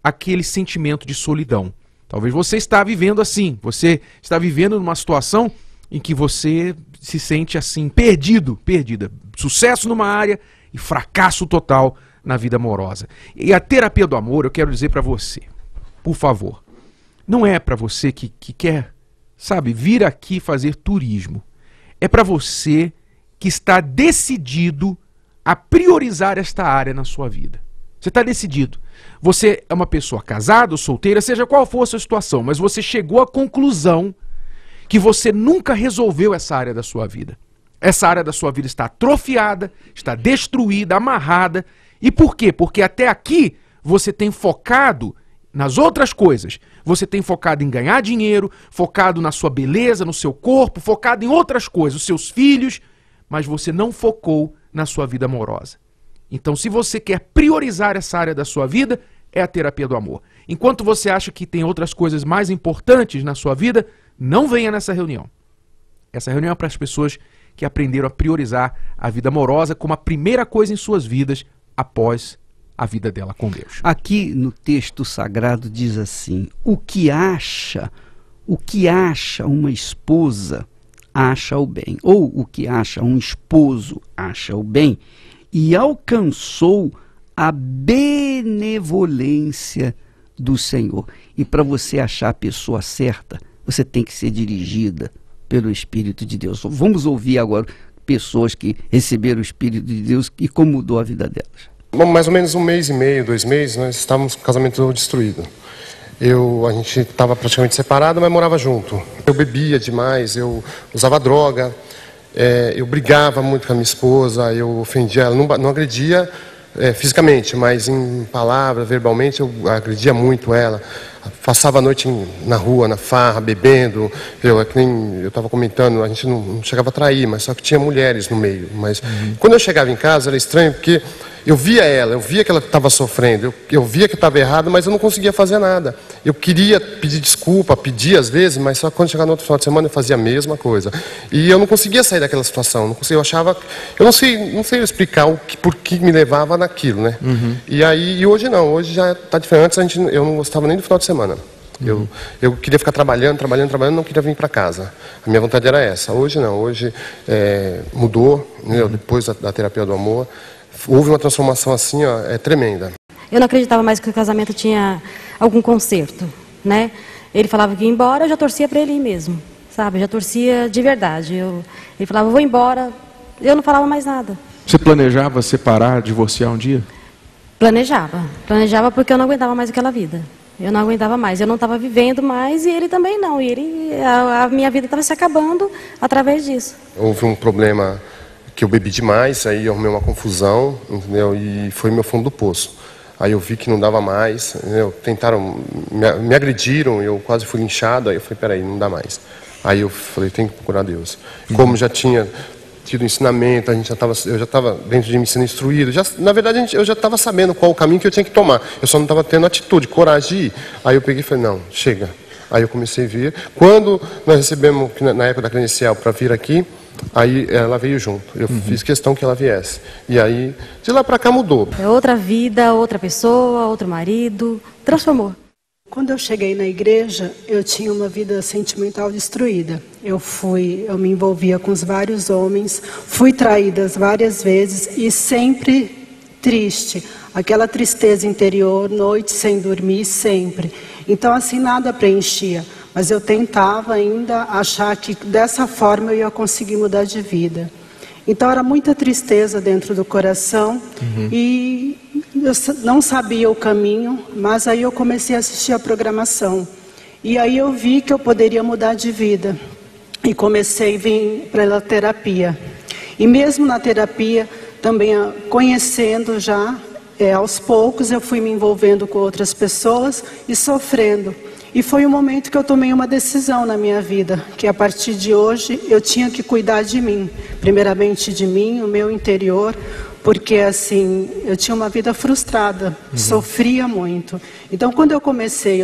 aquele sentimento de solidão. Talvez você está vivendo assim. Você está vivendo numa situação em que você se sente assim, perdida. Sucesso numa área e fracasso total na vida amorosa. E a terapia do amor, eu quero dizer para você, por favor, não é para você que quer, sabe, vir aqui fazer turismo. É para você que está decidido a priorizar esta área na sua vida. Você está decidido. Você é uma pessoa casada ou solteira, seja qual for a sua situação, mas você chegou à conclusão que você nunca resolveu essa área da sua vida. Essa área da sua vida está atrofiada, está destruída, amarrada. E por quê? Porque até aqui você tem focado nas outras coisas. Você tem focado em ganhar dinheiro, focado na sua beleza, no seu corpo, focado em outras coisas, os seus filhos, mas você não focou na sua vida amorosa. Então, se você quer priorizar essa área da sua vida, é a terapia do amor. Enquanto você acha que tem outras coisas mais importantes na sua vida, não venha nessa reunião. Essa reunião é para as pessoas que aprenderam a priorizar a vida amorosa como a primeira coisa em suas vidas após a vida dela com Deus. Aqui no texto sagrado diz assim: o que acha uma esposa acha o bem, ou o que acha um esposo acha o bem, e alcançou a benevolência do Senhor. E para você achar a pessoa certa, você tem que ser dirigida pelo Espírito de Deus. Vamos ouvir agora pessoas que receberam o Espírito de Deus e como mudou a vida delas. Bom, mais ou menos 1 mês e meio, 2 meses, nós estávamos com o casamento destruído. A gente estava praticamente separado, mas morava junto. Eu bebia demais, eu usava droga, eu brigava muito com a minha esposa, eu ofendia ela, não agredia fisicamente, mas em palavras, verbalmente, eu agredia muito ela. Passava a noite na rua, na farra, bebendo. É que nem eu estava comentando, a gente não chegava a trair, mas só que tinha mulheres no meio. Mas quando eu chegava em casa era estranho, porque eu via ela, eu via que ela estava sofrendo, eu via que estava errado, mas eu não conseguia fazer nada. Eu queria pedir desculpa, pedir às vezes, mas só quando chegava no outro final de semana eu fazia a mesma coisa. E eu não conseguia sair daquela situação, não conseguia, eu achava, eu não sei explicar por que me levava naquilo, né? E hoje não, hoje já está diferente. Antes eu não gostava nem do final de semana. Eu queria ficar trabalhando, não queria vir para casa. A minha vontade era essa. Hoje não, hoje mudou, né? Depois da terapia do amor. Houve uma transformação assim, ó, tremenda. Eu não acreditava mais que o casamento tinha algum conserto, né? Ele falava que ia embora, eu já torcia para ele ir mesmo, sabe? Eu já torcia de verdade. Ele falava, vou embora, eu não falava mais nada. Você planejava separar, divorciar um dia? Planejava porque eu não aguentava mais aquela vida. Eu não aguentava mais, eu não estava vivendo mais e ele também não. E a minha vida estava se acabando através disso. Houve um problema que eu bebi demais, aí eu arrumei uma confusão, entendeu? E foi meu fundo do poço. Aí eu vi que não dava mais, entendeu? Tentaram, me agrediram, eu quase fui linchado, aí eu falei, peraí, não dá mais. Aí eu falei, tem que procurar Deus. Como já tinha tido ensinamento, eu já estava dentro de mim sendo instruído, na verdade eu já estava sabendo qual o caminho que eu tinha que tomar, eu só não estava tendo atitude, coragem de ir. Aí eu peguei e falei, não, chega. Aí eu comecei a vir. Quando nós recebemos, na época da credencial, para vir aqui, aí ela veio junto. Eu fiz questão que ela viesse. E aí, de lá para cá mudou. É outra vida, outra pessoa, outro marido. Transformou. Quando eu cheguei na igreja, eu tinha uma vida sentimental destruída. Eu me envolvia com vários homens, fui traída várias vezes e sempre triste. Aquela tristeza interior, noite sem dormir, sempre. Então, assim, nada preenchia. Mas eu tentava ainda achar que dessa forma eu ia conseguir mudar de vida. Então era muita tristeza dentro do coração e eu não sabia o caminho, mas aí eu comecei a assistir a programação. E aí eu vi que eu poderia mudar de vida e comecei a vir para a terapia. E mesmo na terapia, também conhecendo já, aos poucos eu fui me envolvendo com outras pessoas e sofrendo. E foi um momento que eu tomei uma decisão na minha vida, que a partir de hoje eu tinha que cuidar de mim, primeiramente de mim, o meu interior, porque assim, eu tinha uma vida frustrada, sofria muito. Então quando eu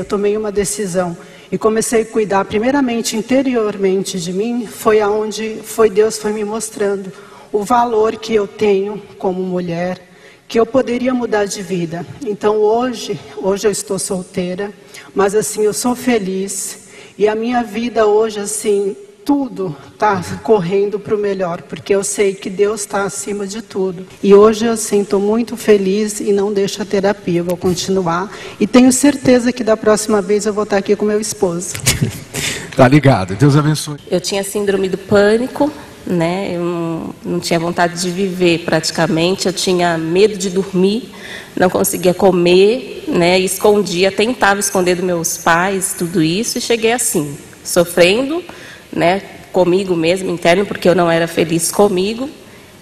tomei uma decisão e comecei a cuidar primeiramente interiormente de mim, foi aonde Deus foi me mostrando o valor que eu tenho como mulher, que eu poderia mudar de vida. Então hoje eu estou solteira, mas assim, eu sou feliz. E a minha vida hoje, assim, tudo está correndo para o melhor, porque eu sei que Deus está acima de tudo. E hoje, assim, estou muito feliz e não deixo a terapia, eu vou continuar. E tenho certeza que da próxima vez eu vou estar aqui com meu esposo. Tá ligado, Deus abençoe. Eu tinha síndrome do pânico, né? Eu não tinha vontade de viver praticamente, eu tinha medo de dormir, não conseguia comer, né? Escondia, tentava esconder dos meus pais tudo isso e cheguei assim, sofrendo, né? Comigo mesmo, interno, porque eu não era feliz comigo,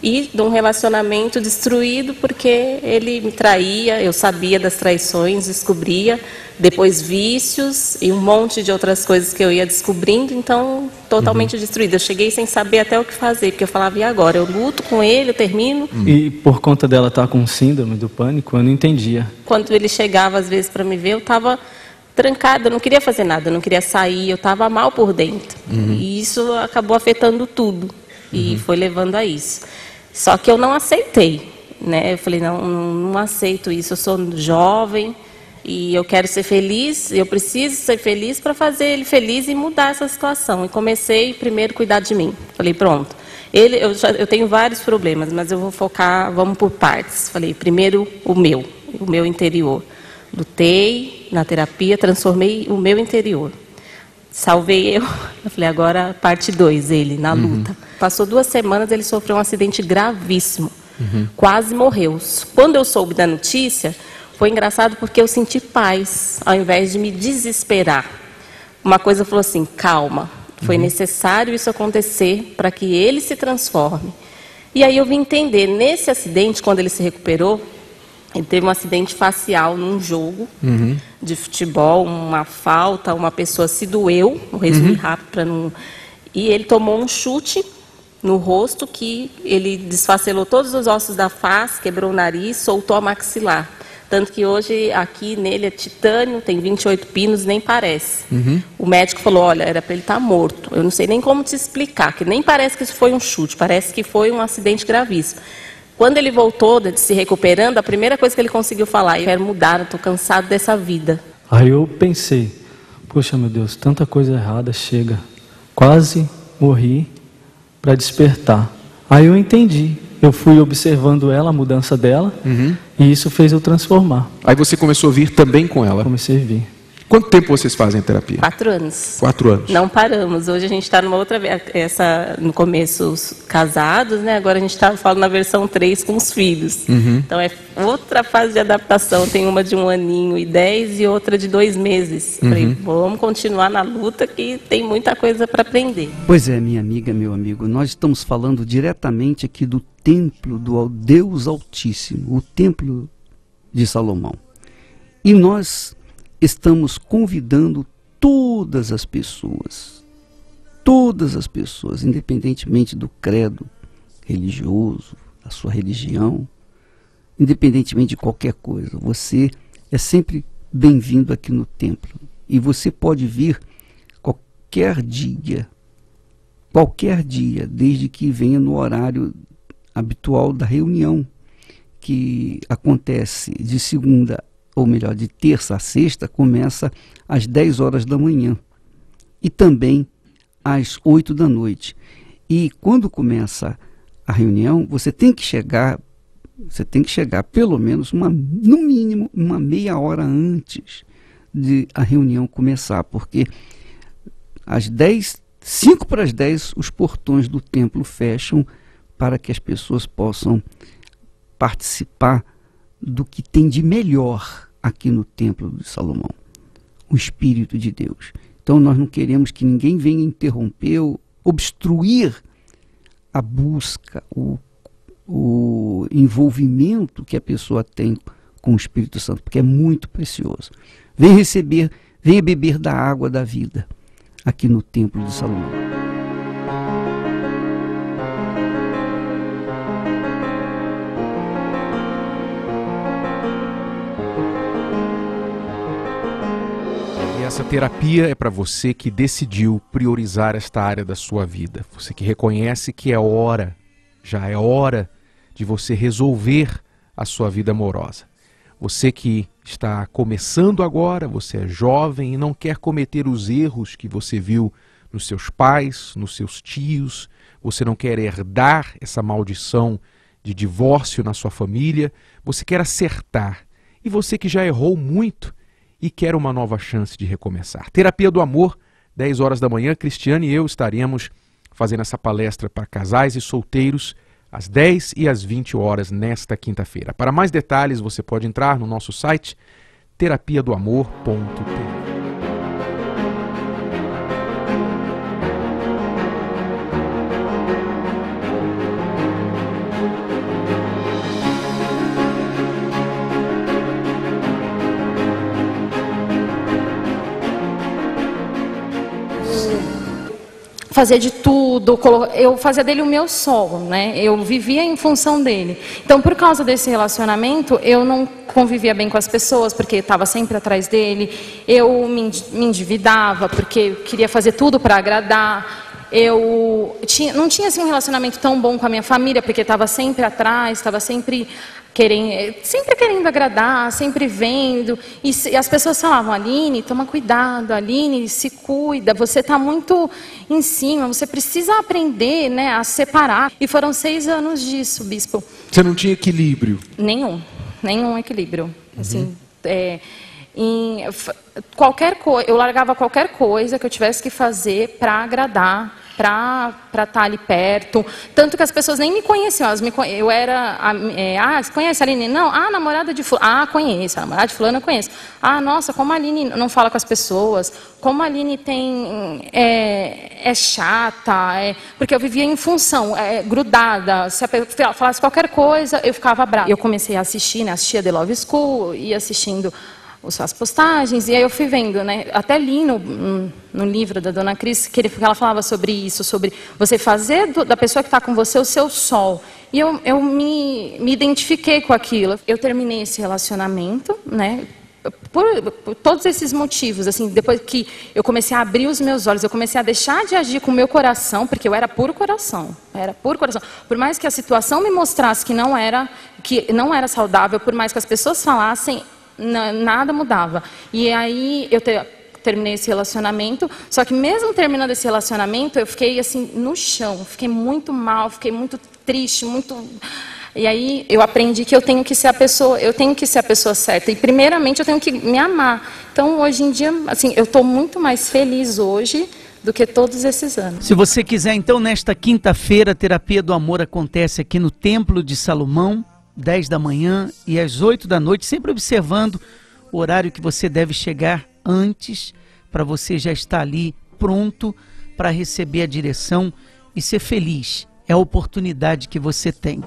e de um relacionamento destruído porque ele me traía, eu sabia das traições, descobria, depois vícios e um monte de outras coisas que eu ia descobrindo, então totalmente destruída. Eu cheguei sem saber até o que fazer, porque eu falava, e agora? Eu luto com ele, eu termino. E por conta dela estar com síndrome do pânico, eu não entendia. Quando ele chegava às vezes para me ver, eu estava trancada, eu não queria fazer nada, eu não queria sair, eu estava mal por dentro. E isso acabou afetando tudo e foi levando a isso. Só que eu não aceitei, né? Eu falei, não aceito isso, eu sou jovem e eu quero ser feliz, eu preciso ser feliz para fazer ele feliz e mudar essa situação. E comecei primeiro a cuidar de mim. Falei, pronto, eu tenho vários problemas, mas eu vou focar, vamos por partes. Falei, primeiro o meu interior. Lutei na terapia, transformei o meu interior. Salvei eu falei, agora parte 2, ele, na luta. Passou 2 semanas, ele sofreu um acidente gravíssimo. Quase morreu. Quando eu soube da notícia, foi engraçado porque eu senti paz, ao invés de me desesperar. Uma coisa falou assim, calma, foi necessário isso acontecer para que ele se transforme. E aí eu vim entender, nesse acidente, quando ele se recuperou, Ele teve um acidente facial num jogo de futebol, uma falta, uma pessoa se doeu, vou resumir rápido para não... E ele tomou um chute no rosto que ele desfacelou todos os ossos da face, quebrou o nariz, soltou a maxilar. Tanto que hoje aqui nele é titânio, tem 28 pinos, nem parece. O médico falou, olha, era para ele estar morto. Eu não sei nem como te explicar, que nem parece que isso foi um chute, parece que foi um acidente gravíssimo. Quando ele voltou, se recuperando, a primeira coisa que ele conseguiu falar, eu quero mudar, eu estou cansado dessa vida. Aí eu pensei, poxa, meu Deus, tanta coisa errada, chega. Quase morri para despertar. Aí eu entendi. Eu fui observando ela, a mudança dela, e isso fez eu transformar. Aí você começou a vir também com ela? Comecei a vir. Quanto tempo vocês fazem a terapia? 4 anos. 4 anos. Não paramos. Hoje a gente está numa outra... no começo casados, né? Agora a gente está falando na versão 3 com os filhos. Então é outra fase de adaptação. Tem uma de 1 aninho e 10 e outra de 2 meses. Falei, vamos continuar na luta que tem muita coisa para aprender. Pois é, minha amiga, meu amigo, nós estamos falando diretamente aqui do templo do Deus Altíssimo, o templo de Salomão. E nós estamos convidando todas as pessoas, independentemente do credo religioso, da sua religião, independentemente de qualquer coisa, você é sempre bem-vindo aqui no templo. E você pode vir qualquer dia, desde que venha no horário habitual da reunião, que acontece de segunda, ou melhor, de terça a sexta, começa às 10 horas da manhã e também às 8 da noite. E quando começa a reunião, você tem que chegar pelo menos no mínimo uma meia hora antes de a reunião começar, porque às 5 para as 10 os portões do templo fecham para que as pessoas possam participar do que tem de melhor aqui no Templo de Salomão, o Espírito de Deus. Então nós não queremos que ninguém venha interromper ou obstruir a busca, o envolvimento que a pessoa tem com o Espírito Santo, porque é muito precioso. Venha beber da água da vida aqui no Templo de Salomão. Essa terapia é para você que decidiu priorizar esta área da sua vida. Você que reconhece que já é hora de você resolver a sua vida amorosa. Você que está começando agora, você é jovem e não quer cometer os erros que você viu nos seus pais, nos seus tios. Você não quer herdar essa maldição de divórcio na sua família. Você quer acertar. E você que já errou muito e quer uma nova chance de recomeçar. Terapia do Amor, 10 horas da manhã, Cristiane e eu estaremos fazendo essa palestra para casais e solteiros às 10 e às 20 horas nesta quinta-feira. Para mais detalhes, você pode entrar no nosso site terapiadoamor.tv. Fazia de tudo, eu fazia dele o meu sol, né? Eu vivia em função dele. Então, por causa desse relacionamento, eu não convivia bem com as pessoas, porque eu estava sempre atrás dele. Eu me endividava, porque eu queria fazer tudo para agradar. Eu não tinha assim, um relacionamento tão bom com a minha família, porque estava sempre atrás, estava sempre querendo agradar, sempre vendo. E as pessoas falavam, Aline, toma cuidado, Aline, se cuida, você está muito em cima, você precisa aprender, né, a separar. E foram 6 anos disso, bispo. Você não tinha equilíbrio? Nenhum equilíbrio. Assim, eu largava qualquer coisa que eu tivesse que fazer para agradar para estar ali perto. Tanto que as pessoas nem me conheciam. Eu era... você conhece a Aline? Não. Ah, namorada de fulano. Ah, conheço. A namorada de fulano eu conheço. Ah, nossa, como a Aline não fala com as pessoas. Como a Aline é chata. Porque eu vivia em função, grudada. Se a pessoa falasse qualquer coisa, eu ficava brava. Eu comecei a assistir, né? Assistia The Love School, ia assistindo as postagens, e aí eu fui vendo, né? Até li no livro da Dona Cris, que ela falava sobre isso, sobre você fazer da pessoa que está com você o seu sol. E eu me identifiquei com aquilo. Eu terminei esse relacionamento, né? Por todos esses motivos, assim, depois que eu comecei a abrir os meus olhos, eu comecei a deixar de agir com o meu coração, porque eu era puro coração, Por mais que a situação me mostrasse que não era saudável, por mais que as pessoas falassem, nada mudava. E aí eu terminei esse relacionamento, só que mesmo terminando esse relacionamento, eu fiquei assim no chão, fiquei muito mal, fiquei muito triste, E aí eu aprendi que eu tenho que ser a pessoa certa. E primeiramente eu tenho que me amar. Então hoje em dia, assim, eu estou muito mais feliz hoje do que todos esses anos. Se você quiser, então, nesta quinta-feira, a Terapia do Amor acontece aqui no Templo de Salomão, 10 da manhã e às 8 da noite, sempre observando o horário que você deve chegar antes, para você já estar ali pronto para receber a direção e ser feliz. É a oportunidade que você tem.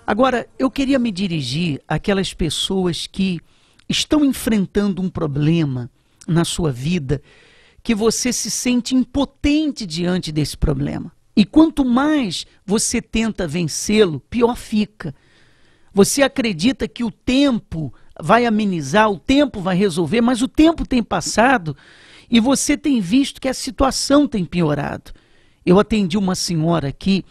Agora, eu queria me dirigir àquelas pessoas que estão enfrentando um problema na sua vida, que você se sente impotente diante desse problema. E quanto mais você tenta vencê-lo, pior fica. Você acredita que o tempo vai amenizar, o tempo vai resolver, mas o tempo tem passado e você tem visto que a situação tem piorado. Eu atendi uma senhora aqui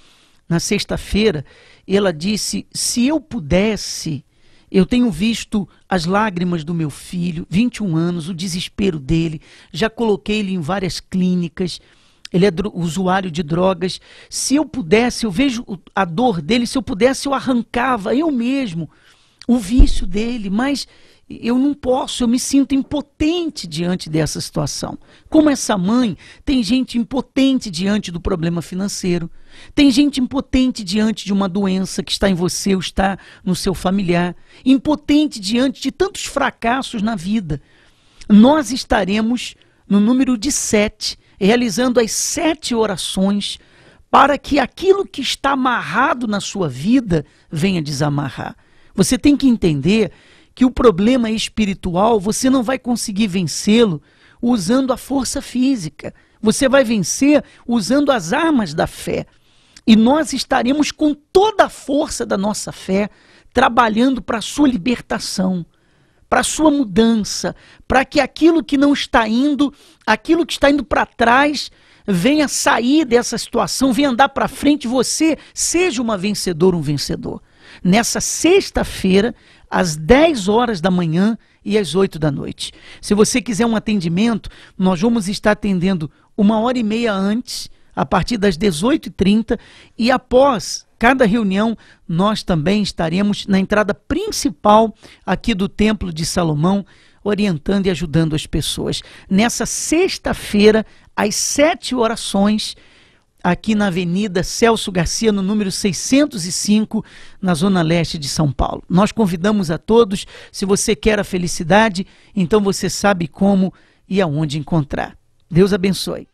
na sexta-feira, ela disse, se eu pudesse, eu tenho visto as lágrimas do meu filho, 21 anos, o desespero dele, já coloquei ele em várias clínicas, ele é usuário de drogas. Se eu pudesse, eu vejo a dor dele, se eu pudesse eu arrancava eu mesmo o vício dele, mas eu não posso, eu me sinto impotente diante dessa situação. Como essa mãe, tem gente impotente diante do problema financeiro, tem gente impotente diante de uma doença que está em você ou está no seu familiar, impotente diante de tantos fracassos na vida. Nós estaremos no número de 7, realizando as 7 orações para que aquilo que está amarrado na sua vida venha desamarrar. Você tem que entender que o problema espiritual você não vai conseguir vencê-lo usando a força física. Você vai vencer usando as armas da fé. E nós estaremos com toda a força da nossa fé trabalhando para a sua libertação, para a sua mudança, para que aquilo que não está indo, aquilo que está indo para trás, venha sair dessa situação, venha andar para frente, você seja uma vencedora, um vencedor. Nessa sexta-feira, às 10 horas da manhã e às 8 da noite. Se você quiser um atendimento, nós vamos estar atendendo 1h30 antes, a partir das 18h30, e após cada reunião, nós também estaremos na entrada principal aqui do Templo de Salomão, orientando e ajudando as pessoas. Nessa sexta-feira, às 7 orações, aqui na Avenida Celso Garcia, no número 605, na Zona Leste de São Paulo. Nós convidamos a todos, se você quer a felicidade, então você sabe como e aonde encontrar. Deus abençoe.